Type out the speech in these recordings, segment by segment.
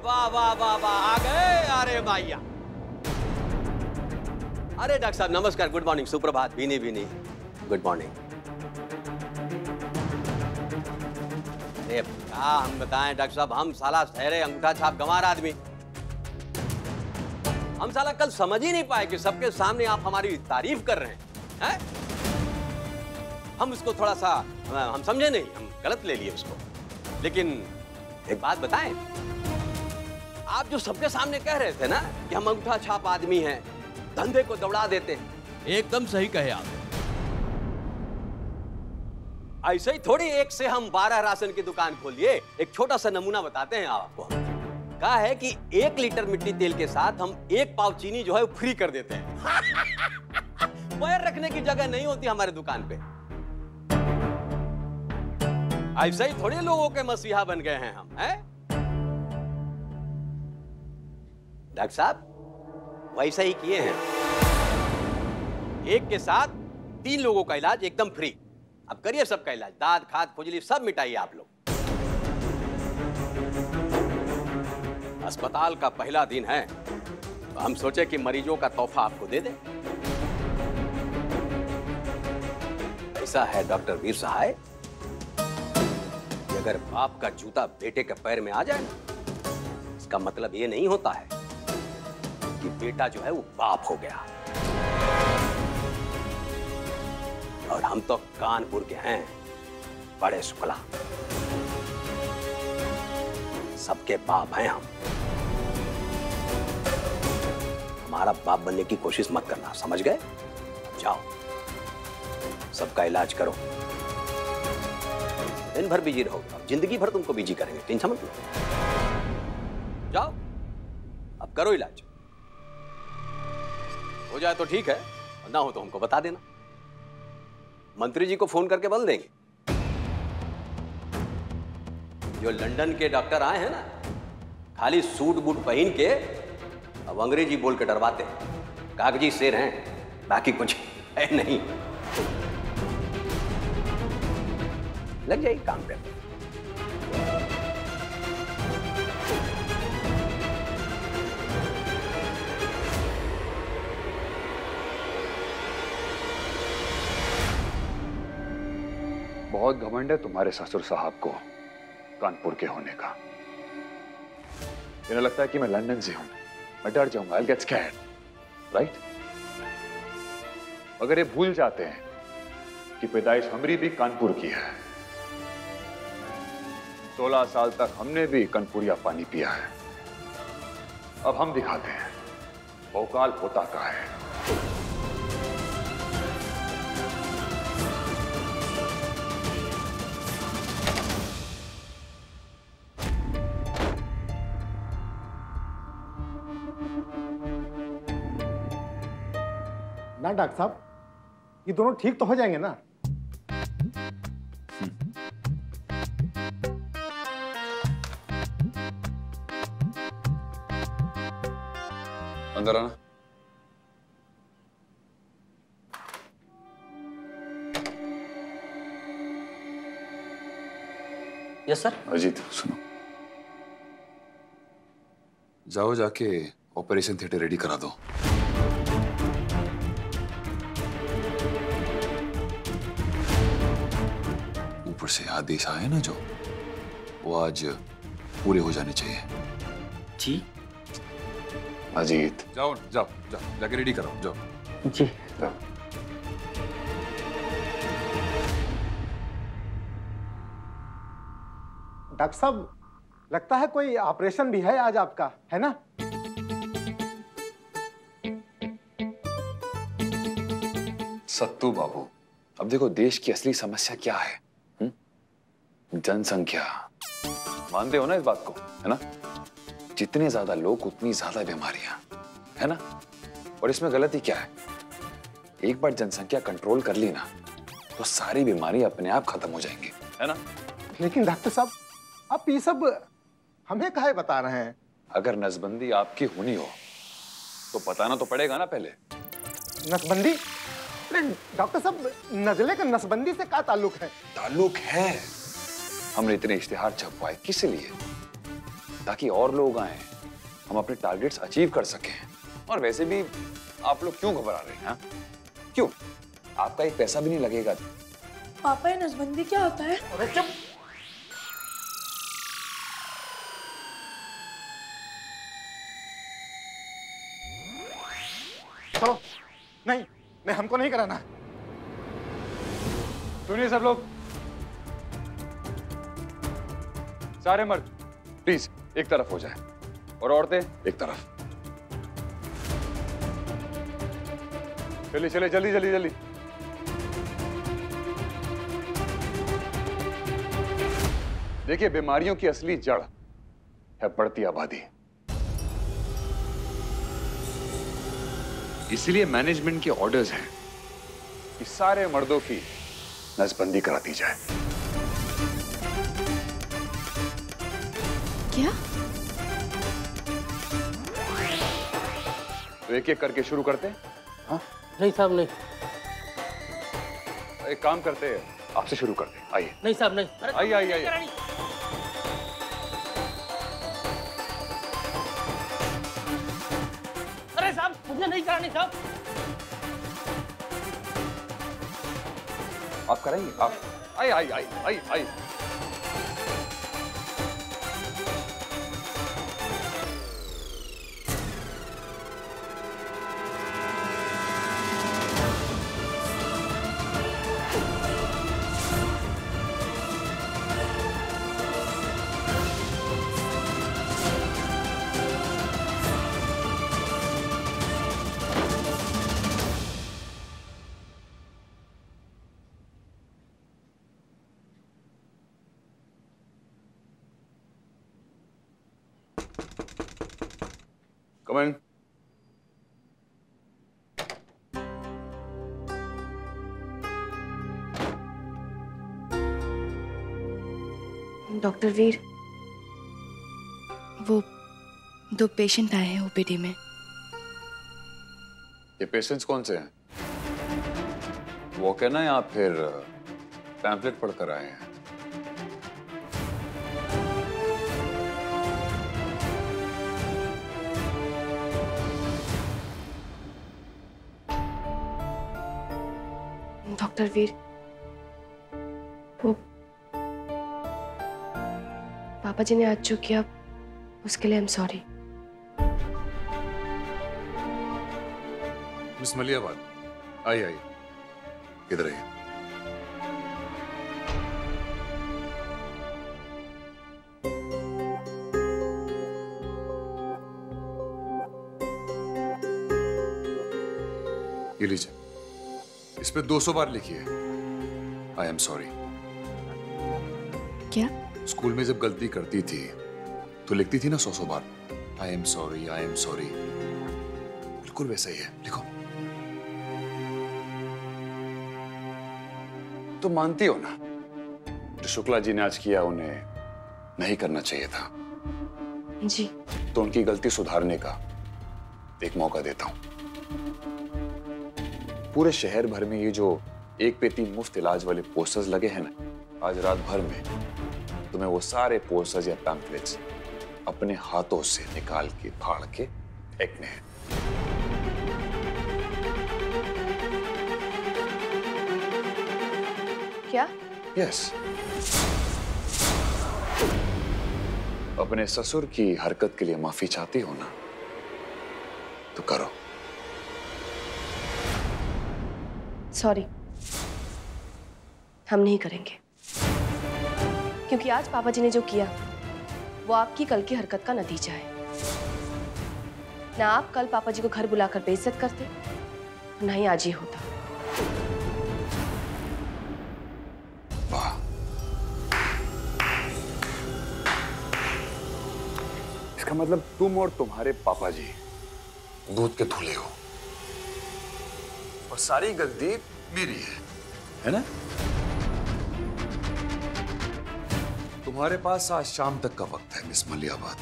वाह वाह वाह वाह, आ गए। अरे भैया, अरे डॉक्टर साहब नमस्कार, गुड मॉर्निंग, सुप्रभात, भीनी भीनी गुड मॉर्निंग। अरे क्या हम बताएं डॉक्टर साहब, हम साला सहरे अंगूठा छाप गंवार आदमी, हम साला कल समझ ही नहीं पाए कि सबके सामने आप हमारी तारीफ कर रहे हैं। हम उसको थोड़ा सा हम समझे नहीं, हम गलत ले लिए उसको। लेकिन एक बात बताएं, आप जो सबके सामने कह रहे थे ना कि हम अंगूठा छाप आदमी हैं, धंधे को दौड़ा देते हैं, एकदम सही कहे आप। ऐसे ही थोड़ी एक से हम 12 राशन की दुकान खोलिए। एक छोटा सा नमूना बताते हैं आपको। कहा है कि 1 लीटर मिट्टी तेल के साथ हम 1 पाव चीनी जो है वो फ्री कर देते हैं। पैर रखने की जगह नहीं होती हमारे दुकान पे। ऐसे ही थोड़े लोगों के मसीहा बन गए हैं हम, हैं? डॉक्टर साहब वैसा ही किए हैं। एक के साथ 3 लोगों का इलाज एकदम फ्री। अब करिए सबका इलाज, दांत खाद खुजली सब मिटाइए आप लोग। अस्पताल का पहला दिन है तो हम सोचे कि मरीजों का तोहफा आपको दे दें। ऐसा है डॉक्टर वीर सहाय, अगर बाप का जूता बेटे के पैर में आ जाए ना, इसका मतलब ये नहीं होता है कि बेटा जो है वो बाप हो गया। और हम तो कानपुर के हैं, बड़े शुक्ला, सबके बाप हैं हम। हमारा बाप बनने की कोशिश मत करना, समझ गए? जाओ सबका इलाज करो, दिन भर बिजी रहो, अब जिंदगी भर तुमको बिजी करेंगे, टेंशन मत लो। जाओ अब करो इलाज, हो जाए तो ठीक है, और ना हो तो हमको बता देना, मंत्री जी को फोन करके बोल देंगे। जो लंदन के डॉक्टर आए हैं ना, खाली सूट बूट पहन के अब अंग्रेजी बोल के डरवाते हैं, कागजी शेर हैं, बाकी कुछ है नहीं। लग जाएगी काम पे। बहुत घमंड है तुम्हारे ससुर साहब को कानपुर के होने का। इन्हें लगता है कि मैं लंदन से हूं, मैं डर जाऊंगा, I'll get scared, right? अगर ये भूल जाते हैं कि पैदाइश हमारी भी कानपुर की है, 16 साल तक हमने भी कानपुरिया पानी पिया है, अब हम दिखाते हैं भोकाल होता का है। ना डॉक्टर साहब, ये दोनों ठीक तो हो जाएंगे ना? अंदर आना। Yes sir. अजीत सुनो, जाओ जाके ऑपरेशन थिएटर रेडी करा दो। ऊपर से आदेश आए ना जो, वो आज पूरे हो जाने चाहिए। जी अजीत जाओ जाओ जाओ, जाके रेडी कराओ, जाओ जी। जाओ। डॉक्टर साहब लगता है कोई ऑपरेशन भी है आज आपका, है ना? सत्तू बाबू, अब देखो देश की असली समस्या क्या है, जनसंख्या। मानते हो ना इस बात को, है ना? जितने ज्यादा लोग उतनी ज्यादा बीमारियां, है ना? और इसमें गलती क्या है? एक बार जनसंख्या कंट्रोल कर ली ना, तो सारी बीमारी अपने आप खत्म हो जाएंगी, है ना? लेकिन डॉक्टर साहब आप ये सब हमें काहे बता रहे हैं? अगर नसबंदी आपकी होनी हो तो बताना तो पड़ेगा ना पहले। नसबंदी? अरे डॉक्टर साहब, नजले का नसबंदी से क्या ताल्लुक है? ताल्लुक है। हमने इतने इश्तिहार छपवाए किस लिए? ताकि और लोग आए, हम अपने टारगेट्स अचीव कर सकें। और वैसे भी आप लोग क्यों घबरा रहे हैं? क्यों? आपका एक पैसा भी नहीं लगेगा। पापा, ये नसबंदी क्या होता है? अरे चुप। चलो, नहीं नहीं, हमको नहीं कराना। सुनिए सब लोग, सारे मर्द प्लीज एक तरफ हो जाए और औरतें एक तरफ। चलिए चलिए, जल्दी जल्दी जल्दी। देखिए, बीमारियों की असली जड़ है बढ़ती आबादी। इसलिए मैनेजमेंट के ऑर्डर्स हैं कि सारे मर्दों की नसबंदी करा दी जाए। क्या? तो एक एक करके शुरू करते हैं। हाँ? नहीं साहब नहीं। एक काम करते हैं, आपसे शुरू करते हैं। आइए। नहीं साहब नहीं। अरे आइए आइए आइए। अरे साहब, मुझे नहीं करानी साहब। आप करेंगे? आप आइए आइए आइए आइए आइए। Come in. डॉक्टर वीर, वो 2 पेशेंट आए हैं ओपीडी में। ये पेशेंट्स कौन से हैं? वो कहना या फिर पैम्फलेट पढ़कर आए हैं? डॉक्टर वीर, वो पापा जी ने आज जो किया उसके लिए आई एम सॉरी। मिस मलियाबाद, आइए आइए, इधर आइए। ये लीजिए, इस पे 200 बार लिखिए आई एम सॉरी। क्या? स्कूल में जब गलती करती थी तो लिखती थी ना 100 बार, I am sorry, I am sorry. बिल्कुल वैसा ही है, लिखो। तो मानती हो ना, जो शुक्ला जी ने आज किया उन्हें नहीं करना चाहिए था। जी। तो उनकी गलती सुधारने का एक मौका देता हूं। पूरे शहर भर में ये जो 1 पे 3 मुफ्त इलाज वाले पोस्टर्स लगे हैं ना, आज रात भर में तुम्हें वो सारे पोस्टर्स या पैम्फलेट्स अपने हाथों से निकाल के फाड़ के फेंकने हैं। क्या? यस। अपने ससुर की हरकत के लिए माफी चाहती हो ना, तो करो। सॉरी, हम नहीं करेंगे, क्योंकि आज पापा जी ने जो किया वो आपकी कल की हरकत का नतीजा है। ना आप कल पापा जी को घर बुलाकर बेइज्जत करते, ना ही आज ही होता। वाह, इसका मतलब तुम और तुम्हारे पापा जी दूध के धुले हो और सारी गलती मेरी है ना? तुम्हारे पास आज शाम तक का वक्त है मिस मलियाबाद,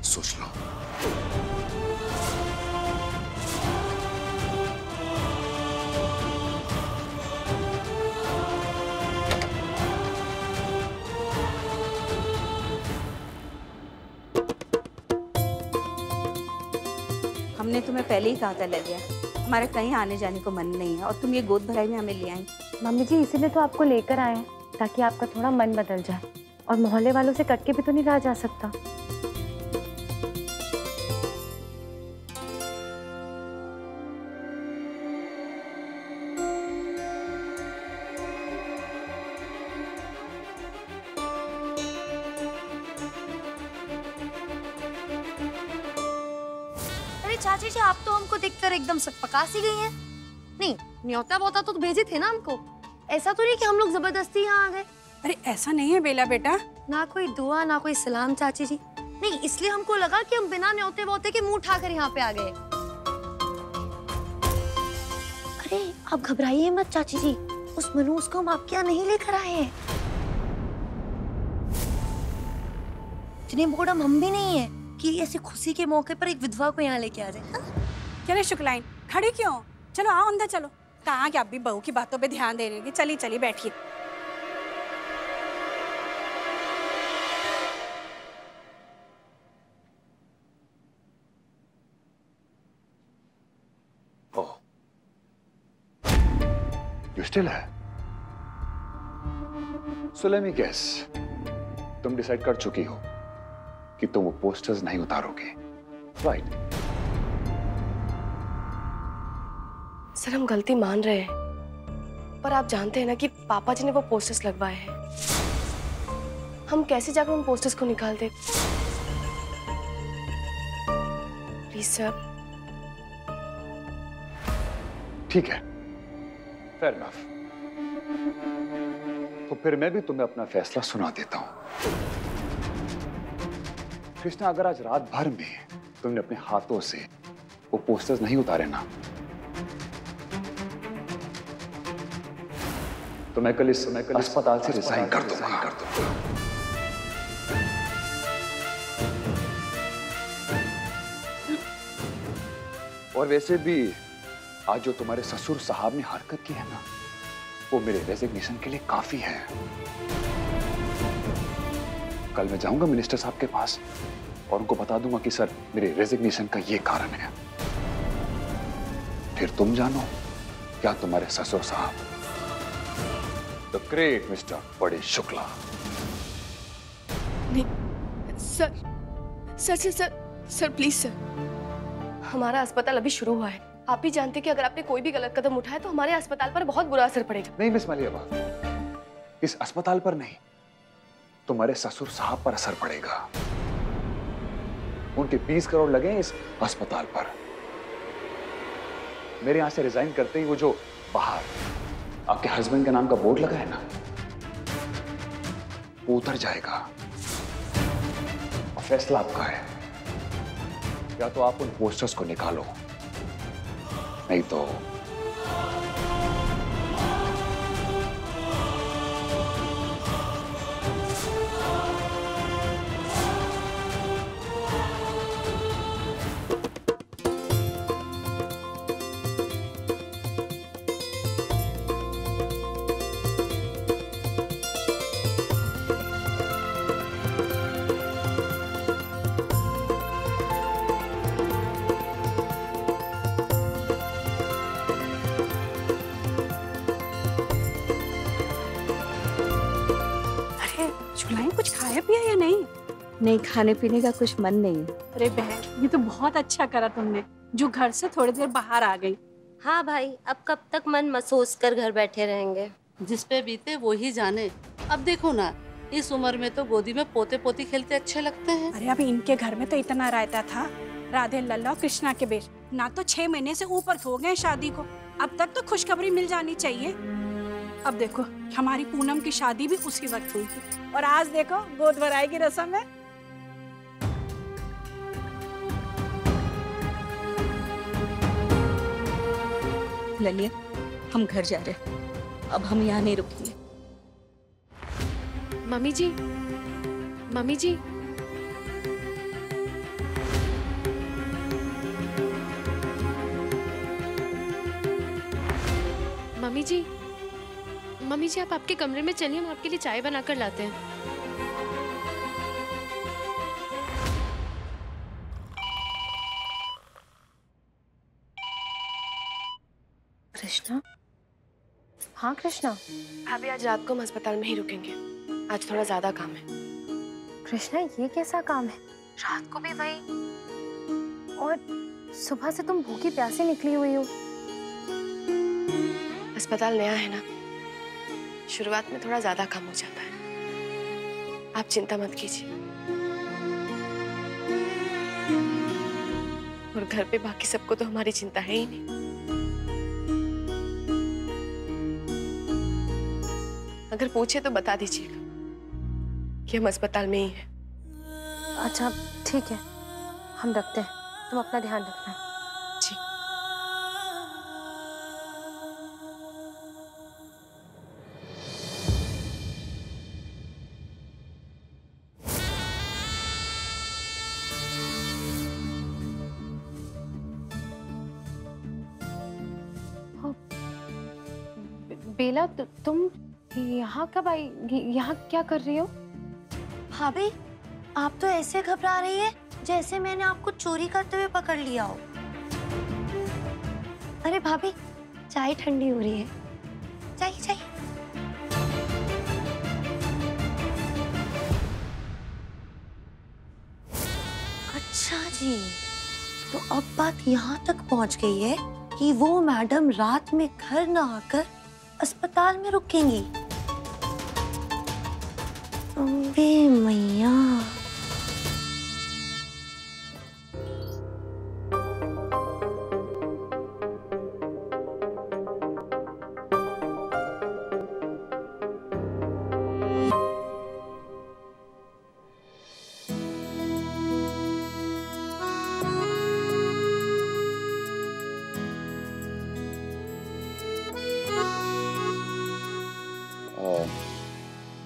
सोच लो। हमने तुम्हें पहले ही कहा था ललिया, हमारा कहीं आने जाने को मन नहीं है और तुम ये गोद भराई में हमें ले आई। मम्मी जी इसीलिए तो आपको लेकर आए हैं, ताकि आपका थोड़ा मन बदल जाए। और मोहल्ले वालों से कट के भी तो नहीं रहा जा सकता। चाची जी, आप तो हमको देखकर एकदम सकपका सी गई हैं। नहीं, न्योता बोता तो भेजे थे ना हमको। ऐसा तो नहीं कि हम लोग जबरदस्ती यहाँ आ गए। अरे ऐसा नहीं है बेला बेटा। ना कोई दुआ ना कोई सलाम चाची जी। नहीं, इसलिए हमको लगा कि हम बिना न्योते वोते के मुंह उठाकर यहाँ पे आ गए। अरे आप घबराइए मत चाची जी, उस मनूस को हम आपके यहाँ नहीं लेकर आए हैं। इतने बोर्डम हम भी नहीं है कि ऐसी खुशी के मौके पर एक विधवा को यहाँ लेके आ जाए। चले शुक्लाइन, खड़ी क्यों? चलो आओ अंदर चलो। कहाँ कि आप भी बहू की बातों पे ध्यान दे रही हैं। चलिए चलिए बैठिए। You still है? So let me guess, तुम डिसाइड कर चुकी हो कि तुम वो पोस्टर्स नहीं उतारोगे, राइट? सर हम गलती मान रहे हैं, पर आप जानते हैं ना कि पापा जी ने वो पोस्टर्स लगवाए हैं। हम कैसे जाकर उन पोस्टर्स को निकाल दे? Please sir. ठीक है, फेयर इनफ। तो फिर मैं भी तुम्हें अपना फैसला सुना देता हूं। कृष्णा, अगर आज रात भर में तुमने अपने हाथों से वो पोस्टर्स नहीं उतारे ना, तो मैं कल इस अस्पताल से रिजाइन कर दूंगा। और वैसे भी आज जो तुम्हारे ससुर साहब ने हरकत की है ना, वो मेरे रेजिग्नेशन के लिए काफी है। कल मैं जाऊंगा मिनिस्टर साहब के पास और उनको बता दूंगा कि सर मेरे रेजिग्नेशन का ये कारण है। फिर तुम जानो क्या तुम्हारे ससुर साहब, द ग्रेट मिस्टर बड़े शुक्ला। नहीं sir, sir sir sir sir please sir, हमारा अस्पताल अभी शुरू हुआ है। आप भी जानते हैं कि अगर आपने कोई भी गलत कदम उठाया तो हमारे अस्पताल पर बहुत बुरा असर पड़ेगा। नहीं मिस मलियाबा, इस अस्पताल पर नहीं, तुम्हारे ससुर साहब पर असर पड़ेगा। उनके 20 करोड़ लगे इस अस्पताल पर। मेरे यहां से रिजाइन करते ही वो जो बाहर आपके हस्बैंड के नाम का बोर्ड लगा है ना, वो उतर जाएगा। और फैसला आपका है, या तो आप उन पोस्टर्स को निकालो, नहीं तो कुछ खाया पिया या नहीं? नहीं, खाने पीने का कुछ मन नहीं है। अरे बहन, ये तो बहुत अच्छा करा तुमने जो घर से थोड़ी देर बाहर आ गई। हाँ भाई, अब कब तक मन महसूस कर घर बैठे रहेंगे। जिस पे बीते वो ही जाने। अब देखो ना, इस उम्र में तो गोदी में पोते पोती खेलते अच्छे लगते हैं। अरे अभी इनके घर में तो इतना रायता था, राधे लल्ला और कृष्णा के बीच ना तो 6 महीने से ऊपर हो गए शादी को। अब तक तो खुशखबरी मिल जानी चाहिए। अब देखो, हमारी पूनम की शादी भी उसी वक्त हुई थी और आज देखो गोद भराई की रस्म है। ललिया, हम घर जा रहे हैं, अब हम यहाँ नहीं रुकेंगे। मम्मी जी, मम्मी जी, मम्मी जी, मम्मी जी, आप आपके कमरे में चलिए, हम आपके लिए चाय बनाकर लाते हैं। कृष्णा? हाँ कृष्णा। भाभी आज रात को हम अस्पताल में ही रुकेंगे, आज थोड़ा ज्यादा काम है। कृष्णा ये कैसा काम है? रात को भी वही, और सुबह से तुम भूखी प्यासी निकली हुई हो। अस्पताल नया है ना, शुरुआत में थोड़ा ज्यादा काम हो जाता है। आप चिंता मत कीजिए। और घर पे बाकी सबको तो हमारी चिंता है ही नहीं। अगर पूछे तो बता दीजिएगा कि हम अस्पताल में ही हैं। अच्छा ठीक है, हम रखते हैं, तुम अपना ध्यान रखना। जी। बेला तुम यहाँ कब आई? यहाँ क्या कर रही हो? भाभी आप तो ऐसे घबरा रही है जैसे मैंने आपको चोरी करते हुए पकड़ लिया हो। अरे भाभी चाय ठंडी हो रही है, चाहिए चाहिए। अच्छा जी, तो अब बात यहाँ तक पहुँच गई है कि वो मैडम रात में घर न आकर अस्पताल में रुकेंगी। अम्बे मैया।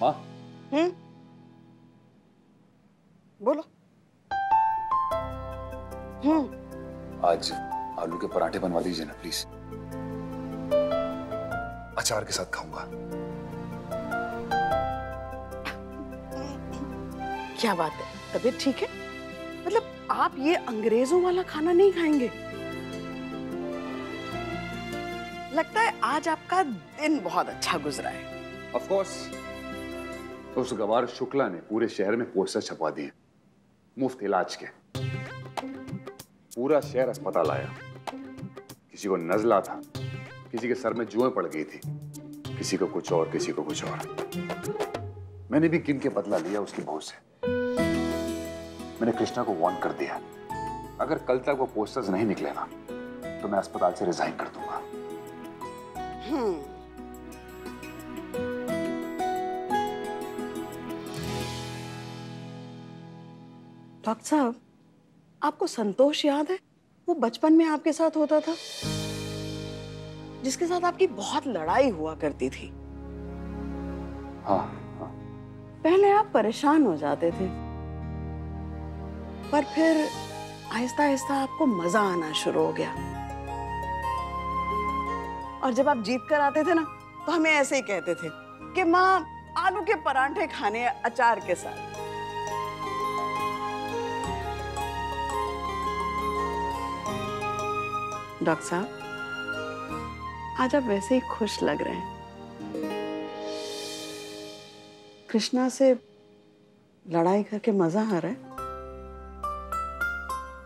माँ, बोलो। आज आलू के पराठे बनवा दीजिए ना प्लीज। अचार के साथ खाऊंगा। क्या बात है, तबीयत ठीक है? मतलब आप ये अंग्रेजों वाला खाना नहीं खाएंगे? लगता है आज आपका दिन बहुत अच्छा गुजरा है। Of course. उस गवार शुक्ला ने पूरे शहर में पोस्टर छपवा दिए मुफ्त इलाज के। पूरा शहर अस्पताल आया। किसी को नज़ला था, किसी के सर में जुएं पड़ गई थी, किसी को कुछ और, किसी को कुछ और। मैंने भी गिन के बदला लिया उसकी बहू से। मैंने कृष्णा को वार्न कर दिया, अगर कल तक वो पोस्टर्स नहीं निकले ना तो मैं अस्पताल से रिजाइन कर दूंगा। डॉक्टर साहब, आपको संतोष याद है? वो बचपन में आपके साथ होता था, जिसके साथ आपकी बहुत लड़ाई हुआ करती थी। हाँ, हाँ। पहले आप परेशान हो जाते थे, पर फिर आहिस्ता आहिस्ता आपको मजा आना शुरू हो गया। और जब आप जीत कर आते थे ना, तो हमें ऐसे ही कहते थे कि माँ आलू के पराठे खाने अचार के साथ। डॉक्टर साहब, आज आप वैसे ही खुश लग रहे हैं। कृष्णा से लड़ाई करके मजा आ रहा है?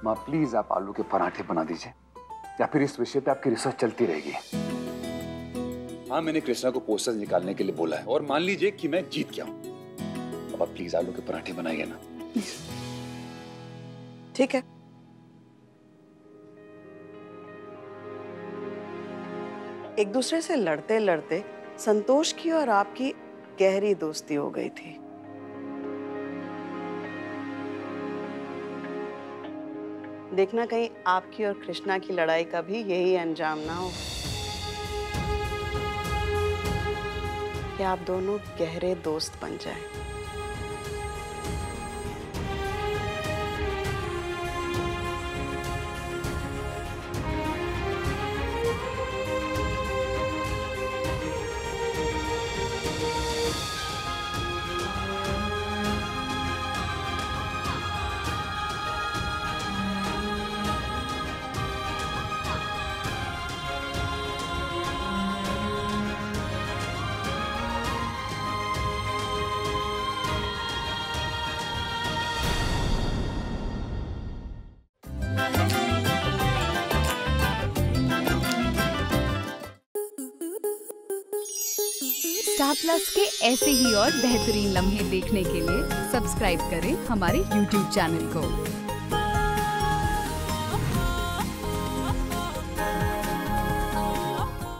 माँ प्लीज आप आलू के पराठे बना दीजिए, या फिर इस विषय पे आपकी रिसर्च चलती रहेगी। हाँ, मैंने कृष्णा को पोस्टर्स निकालने के लिए बोला है, और मान लीजिए कि मैं जीत गया हूं। अब आप प्लीज आलू के पराठे बनाइए ना। ठीक है। एक दूसरे से लड़ते लड़ते संतोष की और आपकी गहरी दोस्ती हो गई थी। देखना कहीं आपकी और कृष्णा की लड़ाई का भी यही अंजाम ना हो कि आप दोनों गहरे दोस्त बन जाएं। स्टार प्लस के ऐसे ही और बेहतरीन लम्हे देखने के लिए सब्सक्राइब करें हमारे YouTube चैनल को।